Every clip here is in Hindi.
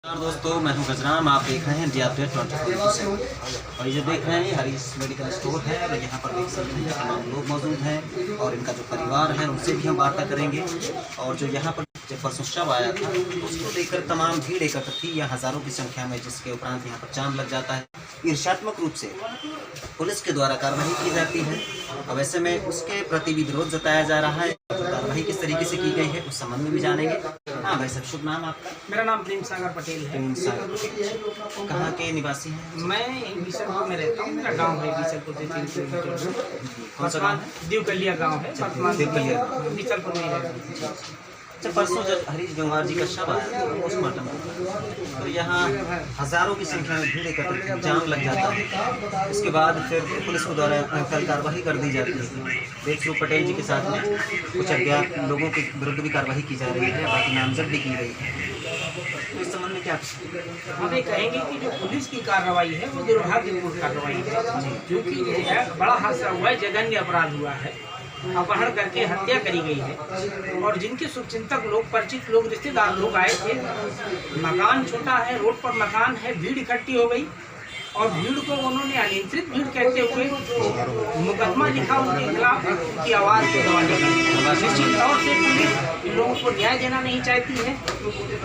नमस्कार दोस्तों, मैं हूं गजराम। आप देख रहे हैं डी अपडेट 24/7 और ये जो देख रहे हैं हरीश मेडिकल स्टोर है और यहाँ पर देख सकते हैं तमाम लोग मौजूद हैं और इनका जो परिवार है उनसे भी हम वार्ता करेंगे। और जो यहाँ पर जब परसों शव आया था उसको लेकर तमाम भीड़ एकत्र थी या हज़ारों की संख्या में, जिसके उपरांत यहाँ पर जाम लग जाता है। ईर्ष्यात्मक रूप से पुलिस के द्वारा कार्रवाई की जाती है और ऐसे में उसके प्रति भी विरोध जताया जा रहा है। कार्रवाई किस तरीके से की गई है उस संबंध में भी जानेंगे। हाँ भाई साहब, शुभ नाम आपका? मेरा नाम प्रेम सागर पटेल है। कहाँ के निवासी हैं? मैं बीसलपुर में रहता हूँ। मेरा गांव है बीसलपुर से 3 किलोमीटर दूर। कौन सा गाँव है? देवकलिया गांव है। देवकलिया। बीसलपुर में ही रहता हूँ। अच्छा, परसों जब हरीश गंगवार जी का शव आया था पोस्टमार्टम तो यहाँ हज़ारों की संख्या में भीड़ एकत्र थी, जाम लग जाता है। इसके बाद फिर पुलिस के द्वारा कल कार्रवाई कर दी जाती है। देवश्री पटेल जी के साथ में कुछ अज्ञात लोगों के विरुद्ध भी कार्रवाई की जा रही है, बाकी नामजद भी की गई है। तो इस संबंध में क्या हम ये कहेंगे कि जो पुलिस की कार्रवाई है वो दुर्भाग्यपूर्ण कार्रवाई है, क्योंकि जो है बड़ा हादसा हुआ है, जघन्य अपराध हुआ है, अपहरण करके हत्या करी गई है। और जिनके शुभचिंतक लोग, परिचित लोग, रिश्तेदार लोग आए थे, मकान छोटा है, रोड पर मकान है, भीड़ इकट्ठी हो गई और भीड़ को उन्होंने अनियंत्रित भीड़ कहते हुए मुकदमा लिखा उनके खिलाफ, उनकी आवाज़ को दबाने का। निश्चित तौर से पुलिस इन लोगों को न्याय देना नहीं चाहती है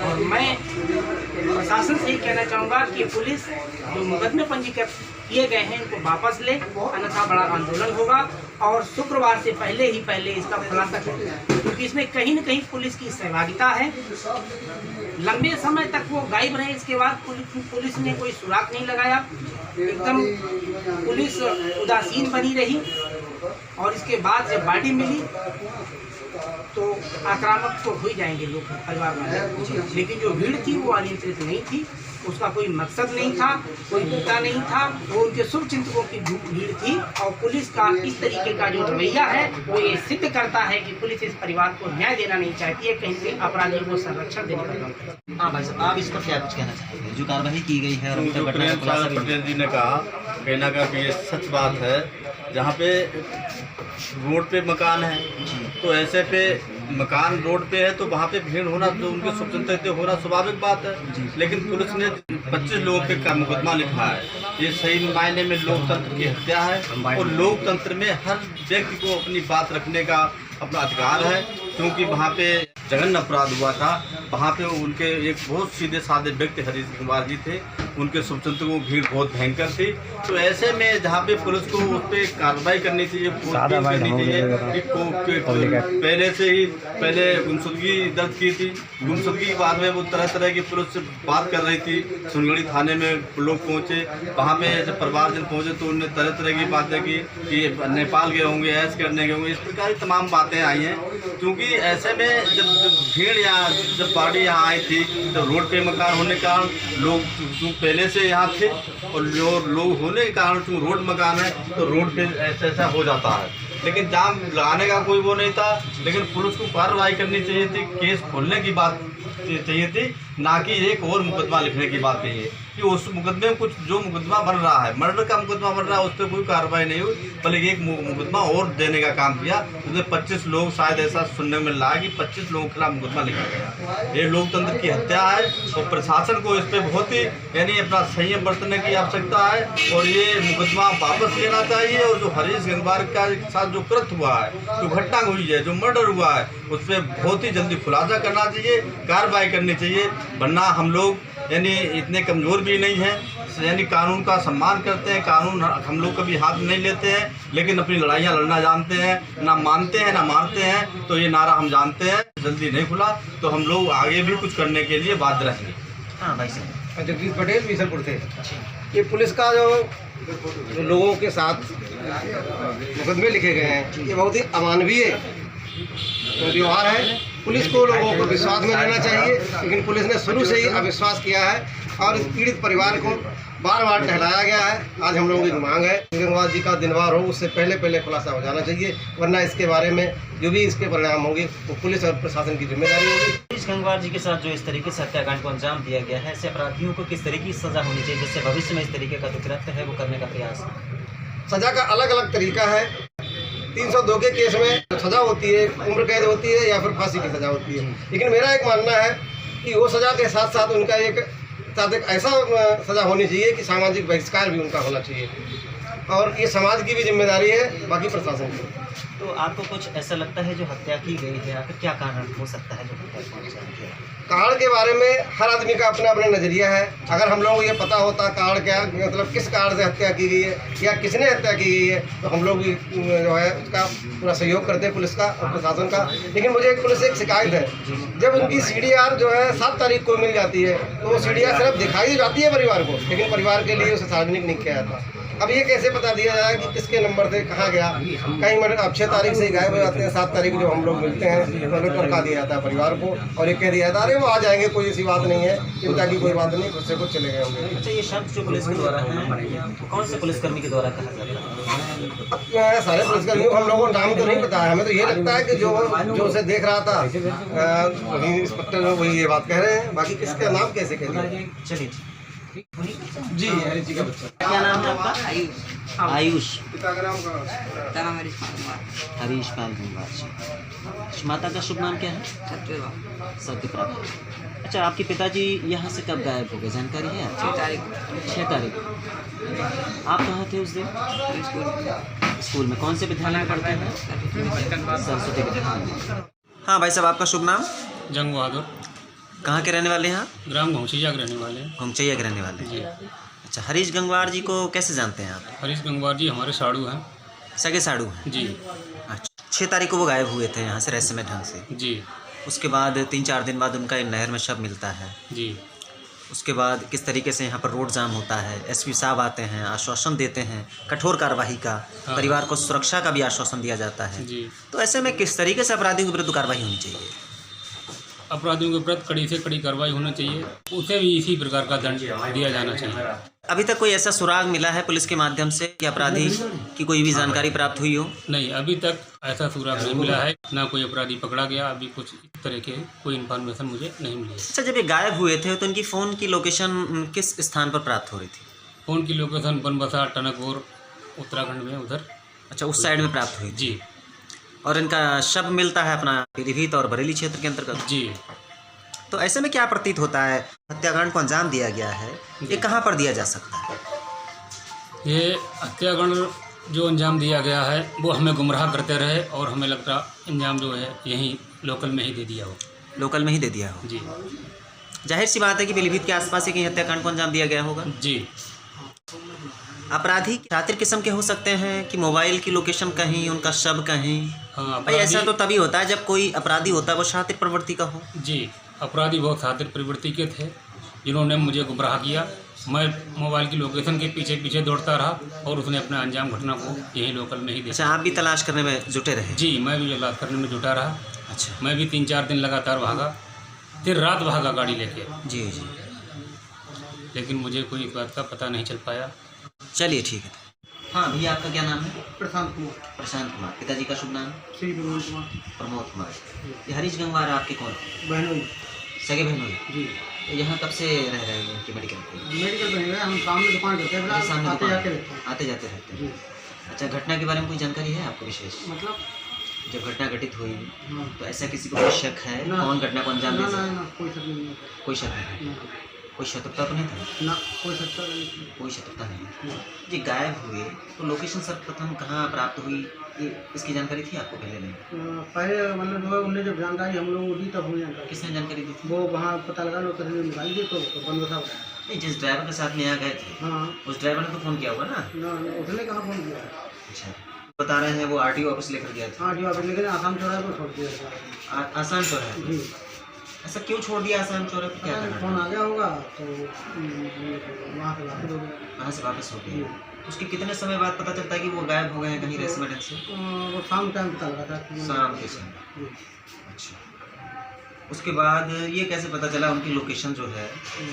और मैं प्रशासन से ही कहना चाहूँगा कि पुलिस जो मुकदमे पंजीकृत किए गए हैं इनको वापस ले, अन्यथा बड़ा आंदोलन होगा और शुक्रवार से पहले इसका खुलासा करेगा, क्योंकि इसमें कहीं न कहीं पुलिस की सहभागिता है। लंबे समय तक वो गायब रहे, इसके बाद पुलिस ने कोई सुराग नहीं लगाया, एकदम पुलिस उदासीन बनी रही। और इसके बाद जब बॉडी मिली तो आक्रामक तो हो ही जाएंगे लोग, परिवार वाले, लेकिन जो भीड़ थी वो अनियंत्रित नहीं थी, उसका कोई मकसद नहीं था, कोई मुद्दा नहीं था, वो उनके शुभ चिंतकों की भीड़ थी। और पुलिस का इस तरीके का जो रवैया है वो ये सिद्ध करता है कि पुलिस इस परिवार को न्याय देना नहीं चाहती है, कहीं से अपराधियों को संरक्षण देने का काम करती है। हाँ भाई साहब, आप इस पर क्या कुछ कहना चाहेंगे? जो कार्रवाई की गई है और जो प्रेम सागर पटेल जी ने कहा, कहना का कि ये सच बात है। जहाँ पे रोड पे मकान है तो ऐसे पे मकान रोड पे है तो वहाँ पे भीड़ होना, तो उनके शुभचिंतक होना स्वाभाविक बात है। लेकिन पुलिस ने 25 लोगों पे का मुकदमा लिखा है, ये सही मायने में लोकतंत्र की हत्या है। और लोकतंत्र में हर व्यक्ति को अपनी बात रखने का अपना अधिकार है, क्योंकि वहाँ पे जघन्य अपराध हुआ था। वहाँ पे उनके एक बहुत सीधे साधे व्यक्ति हरीश गंगवार जी थे, उनके शुभचिंतकों की भीड़ बहुत भयंकर थी। तो ऐसे में जहाँ पे पुलिस को उस पर कार्रवाई करनी चाहिए, करनी चाहिए कि पहले गुमशुदगी दर्ज की थी। गुमशुदगी के बाद में वो तरह तरह की पुलिस से बात कर रही थी। सुनगढ़ी थाने में लोग पहुँचे, वहाँ पे जब परिवारजन पहुँचे तो उन्होंने तरह तरह की बातें की कि नेपाल गए होंगे, ऐसे करने गए होंगे, इस प्रकार की तमाम बातें आई हैं। क्योंकि ऐसे में जब भीड़ यहाँ, जब पार्टी यहाँ आई थी तो रोड पे मकान होने के कारण लोग पहले से यहाँ थे और लोग होने के कारण क्यों रोड मकान है तो रोड पे ऐसा हो जाता है। लेकिन जाम लगाने का कोई वो नहीं था, लेकिन पुलिस को कार्रवाई करनी चाहिए थी, केस खोलने की बात चाहिए थी, ना कि एक और मुकदमा लिखने की बात नहीं है कि उस मुकदमे में कुछ जो मुकदमा बन रहा है, मर्डर का मुकदमा बन रहा है, उस पर कोई कार्रवाई नहीं हुई, बल्कि एक मुकदमा और देने का काम किया। उसमें 25 लोग, शायद ऐसा सुनने में मिला कि 25 लोगों के खिलाफ मुकदमा लिखा गया। ये लोकतंत्र की हत्या है और प्रशासन को इस पर बहुत ही यानी अपना संयम बरतने की आवश्यकता है और ये मुकदमा वापस लेना चाहिए। और जो हरीश गंगवार का साथ जो कृत्य हुआ है, जो घटना हुई है, जो मर्डर हुआ है, उस पर बहुत ही जल्दी खुलासा करना चाहिए, कार्रवाई करनी चाहिए। वरना हम लोग यानी इतने कमज़ोर भी नहीं हैं, यानी कानून का सम्मान करते हैं, कानून हम लोग कभी हाथ में नहीं लेते हैं, लेकिन अपनी लड़ाइयाँ लड़ना जानते हैं, ना मानते हैं ना मारते हैं। तो ये नारा हम जानते हैं, जल्दी नहीं खुला तो हम लोग आगे भी कुछ करने के लिए बाध्य रहेंगे। हाँ भाई साहब, जगदीश पटेल बीसलपुर से। ये पुलिस का जो लोगों के साथ मुकदमे लिखे गए हैं, ये बहुत ही अमानवीय व्यवहार है। पुलिस को लोगों को विश्वास में लेना चाहिए, लेकिन पुलिस ने शुरू से ही अविश्वास किया है और इस पीड़ित परिवार को बार बार टहलाया गया है। आज हम लोगों की मांग है गंगवार जी का दिनवार हो, उससे पहले खुलासा हो जाना चाहिए, वरना इसके बारे में जो भी इसके परिणाम होंगे वो पुलिस और प्रशासन की जिम्मेदारी होगी। हरीश गंगवार जी के साथ जो इस तरीके से हत्याकांड को अंजाम दिया गया है, ऐसे अपराधियों को किस तरीके की सजा होनी चाहिए जिससे भविष्य में इस तरीके का जो कृत्य है वो करने का प्रयास? सजा का अलग अलग तरीका है। 302 के केस में सजा होती है, उम्र कैद होती है या फिर फांसी की सजा होती है। लेकिन मेरा एक मानना है कि वो सजा के साथ साथ उनका एक साथ एक ऐसा सज़ा होनी चाहिए कि सामाजिक बहिष्कार भी उनका होना चाहिए, और ये समाज की भी जिम्मेदारी है, बाकी प्रशासन की। तो आपको कुछ ऐसा लगता है जो हत्या की गई है, आखिर क्या कारण हो सकता है जो हत्या की गई है? कारण के बारे में हर आदमी का अपना अपना नज़रिया है। अगर हम लोग को ये पता होता कारण क्या, मतलब किस कारण से हत्या की गई है या किसने हत्या की गई है, तो हम लोग भी जो है उसका पूरा सहयोग करते हैं, पुलिस का और प्रशासन का। लेकिन मुझे पुलिस से एक शिकायत है, जब उनकी CDR जो है 7 तारीख को मिल जाती है, तो वो CDR सिर्फ दिखाई जाती है परिवार को, लेकिन परिवार के लिए उसे सार्वजनिक नहीं किया जाता। अब ये कैसे पता दिया जाए कि किसके नंबर से कहाँ गया? कहीं मतलब अब 6 तारीख से ही गायब हो जाते हैं, 7 तारीख जो हम लोग मिलते हैं तो टरका दिया जाता है परिवार को, और ये कह दिया जाता है अरे वो आ जाएंगे, कोई ऐसी बात नहीं है, चिंता की कोई बात नहीं, खुद से कुछ चले गए होंगे। अच्छा, ये शब्द जो पुलिस के द्वारा है, कौन से पुलिसकर्मी के द्वारा कहा जाता है? सारे पुलिसकर्मियों को हम लोगों को नाम तो नहीं पता है, हमें तो ये लगता है कि जो उसे देख रहा था वही इंस्पेक्टर वही ये बात कह रहे हैं, बाकी किसका नाम कैसे कह दिया? चलिए जी हरीश जी का बच्चा। क्या नाम है आपका? आयुष। पिता का नाम हरीश पाल गंगवार। माता का शुभ नाम क्या है? सत्यप्रभा। अच्छा, आपके पिताजी यहाँ से कब गायब हो गए, जानकारी है? 6 तारीख। आप कहाँ थे उस दिन? स्कूल में। कौन से विद्यालय में पढ़ते हैं? सरस्वती विद्यालय। हाँ भाई साहब, आपका शुभ नाम? जंग बहादुर। कहाँ के रहने वाले हैं आप? ग्राम घोंचिया के रहने वाले हैं। घोंचिया के रहने वाले जी। अच्छा, हरीश गंगवार जी को कैसे जानते हैं आप? हरीश गंगवार जी हमारे साड़ू हैं। सगे साड़ू हैं? जी। अच्छा, 6 तारीख को वो गायब हुए थे यहाँ से रहस्यमय ढंग से। जी। उसके बाद 3-4 दिन बाद उनका नहर में शव मिलता है। जी। उसके बाद किस तरीके से यहाँ पर रोड जाम होता है, SP साहब आते हैं, आश्वासन देते हैं कठोर कार्रवाई का, हाँ। परिवार को सुरक्षा का भी आश्वासन दिया जाता है। जी। तो ऐसे में किस तरीके से अपराधियों के विरुद्ध कार्रवाई होनी चाहिए? अपराधियों के प्रति कड़ी से कड़ी कार्रवाई होनी चाहिए, उसे भी इसी प्रकार का दंड दिया जाना चाहिए। अभी तक कोई ऐसा सुराग मिला है पुलिस के माध्यम से कि अपराधी की कोई भी जानकारी प्राप्त हुई हो? नहीं, अभी तक ऐसा सुराग नहीं मिला है, ना कोई अपराधी पकड़ा गया। अभी कुछ इस तरह के कोई इन्फॉर्मेशन मुझे नहीं मिली है। अच्छा, जब ये गायब हुए थे तो इनकी फ़ोन की लोकेशन किस स्थान पर प्राप्त हो रही थी? फ़ोन की लोकेशन बनबसा, टनकपुर, उत्तराखंड में उधर। अच्छा, उस साइड में प्राप्त हुई थी। जी। और इनका शव मिलता है अपना पीलीभीत और बरेली क्षेत्र के अंतर्गत। जी। तो ऐसे में क्या प्रतीत होता है, हत्याकांड को अंजाम दिया गया है, ये कहाँ पर दिया जा सकता है? ये हत्याकांड जो अंजाम दिया गया है वो हमें गुमराह करते रहे, और हमें लगता अंजाम जो है यहीं लोकल में ही दे दिया हो। लोकल में ही दे दिया हो। जी। जाहिर सी बात है कि पीलीभीत के आसपास ही कहीं हत्याकांड को अंजाम दिया गया होगा। जी। अपराधी शातिर किस्म के हो सकते हैं कि मोबाइल की लोकेशन कहीं, उनका शव कहीं। हाँ, भाई ऐसा तो तभी होता है जब कोई अपराधी होता है वो शातिर प्रवृत्ति का हो। जी। अपराधी बहुत शातिर प्रवृत्ति के थे, जिन्होंने मुझे गुमराह किया। मैं मोबाइल की लोकेशन के पीछे पीछे दौड़ता रहा, और उसने अपना अंजाम घटना को यहीं लोकल में ही अच्छा, देखा। आप भी तलाश करने में जुटे रहे? जी, मैं भी तलाश करने में जुटा रहा। अच्छा। मैं भी 3-4 दिन लगातार भागा, फिर रात भागा गाड़ी लेके, जी जी। लेकिन मुझे कोई इस बात का पता नहीं चल पाया। चलिए ठीक है। हाँ भैया, आपका क्या नाम है? प्रशांत कुमार। प्रशांत कुमार। पिताजी का शुभ नाम? श्री प्रमोद कुमार। प्रमोद कुमार। ये हरीश गंगवार आपके कौन? बहनों सगे बहनोई। जी। तो यहाँ कब से रह रहे हैं इनकी मेडिकल पे? मेडिकल बहन हम सामने दुकान करते हैं, अच्छा, सामने आते दुकान जाते रहते हैं। आते जाते रहते हैं। जी। अच्छा, घटना के बारे में कोई जानकारी है आपको विशेष? मतलब जब घटना घटित हुई हाँ। तो ऐसा किसी को कोई शक है ना। कौन घटना को अंजाम दे ना ना सकता? ना, कोई शक नहीं है। कोई शक नहीं। ना, कोई शत्रुता तो नहीं था? ना कोई शक नहीं। कोई शत्रुता नहीं। ना। ये गायब हुए तो लोकेशन सर्वप्रथम कहाँ प्राप्त हुई, ये इसकी जानकारी थी आपको पहले? नहीं। पहले मतलब जो है उन्हें जब जानकारी हम लोगों को दी तब हुई जानकारी। किसने जानकारी दी थी? वो वहाँ पता लगा लोग कहीं निकाल दिए तो बंद था। नहीं, जिस ड्राइवर के साथ में यहाँ गए थे हाँ। उस ड्राइवर ने तो फ़ोन किया होगा ना? ना उसने कहाँ फोन किया? अच्छा, बता रहे हैं वो RTO ऑफिस लेकर गया था। हाँ जी, वापस लेकिन आसाम चौराहे पर छोड़ दिया। आसान चौराहे। जी। ऐसा क्यों छोड़ दिया आसान चौराहे पे? क्या फोन करना? आ गया होगा तो वहाँ से वापस हो गया। वहाँ से वापस हो गए। उसके कितने समय बाद पता चलता है कि वो गायब हो गए हैं कहीं रहस्यमय ढंग से? वो शाम टाइम पता लगा था कि शाम के समय। अच्छा, उसके बाद ये कैसे पता चला उनकी लोकेशन जो है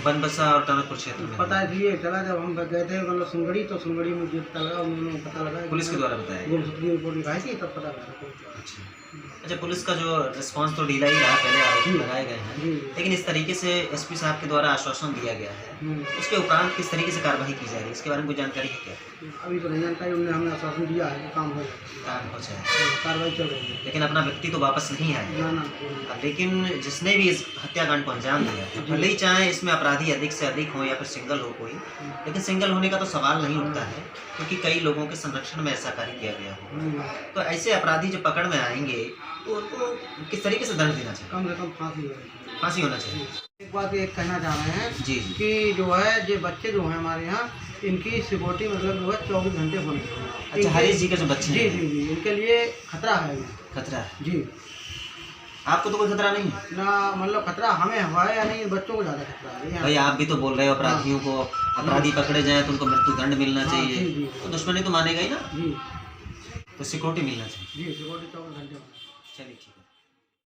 बनबसा और टनकपुर क्षेत्र में? पता है ये चला जब हम गए थे मतलब सुनगढ़ी, तो सुनगढ़ी में जो पता लगा उन्होंने पता लगा पुलिस के द्वारा बताया? गुमशुदगी रिपोर्ट लिखाई थी तब पता लगा। अच्छा। अच्छा, पुलिस का जो रिस्पांस तो ढीला ही रहा, पहले आरोप लगाए गए हैं, जी। लेकिन इस तरीके से एसपी साहब के द्वारा आश्वासन दिया गया है, उसके उपरांत किस तरीके से कार्रवाई की जा रही है, इसके बारे में कोई जानकारी है क्या? अभी तो नहीं जानकारी, उन्होंने हमें आश्वासन दिया है कि काम हो काम हो जाए, जाए, कार्रवाई चल रही है। लेकिन अपना व्यक्ति तो वापस नहीं आया। ना ना लेकिन जिसने भी इस हत्याकांड को अंजाम दिया है, भले ही चाहे इसमें अपराधी अधिक से अधिक हो या फिर सिंगल हो कोई, लेकिन सिंगल होने का तो सवाल नहीं उठता है, क्योंकि कई लोगों के संरक्षण में ऐसा कार्य किया गया हो। तो ऐसे अपराधी जो पकड़ में आएंगे तो उनको किस तरीके से दंड देना चाहिए? कम से कम फांसी हो। फांसी होना चाहिए। एक बात ये कहना चाह रहे हैं जी जी। कि जो है ये बच्चे जो हैं हमारे यहाँ, इनकी सिक्योरिटी मतलब जो है 24 घंटे होनी चाहिए। अच्छा, हरीश जी के जो बच्चे जी हैं, जी जी, इनके लिए खतरा है ये। खतरा है? जी, आपको तो कोई खतरा नहीं है? ना मतलब खतरा हमें हुआ है या नहीं, बच्चों को ज़्यादा खतरा है। भाई आप भी तो बोल रहे हो अपराधियों को, अपराधी पकड़े जाए तो उनको मृत्यु दंड मिलना हाँ, चाहिए, जी, जी। तो दुश्मनी तो मानेगा ही ना, जी तो सिक्योरिटी मिलना चाहिए। जी, सिक्योरिटी 24 घंटे। चलिए ठीक है।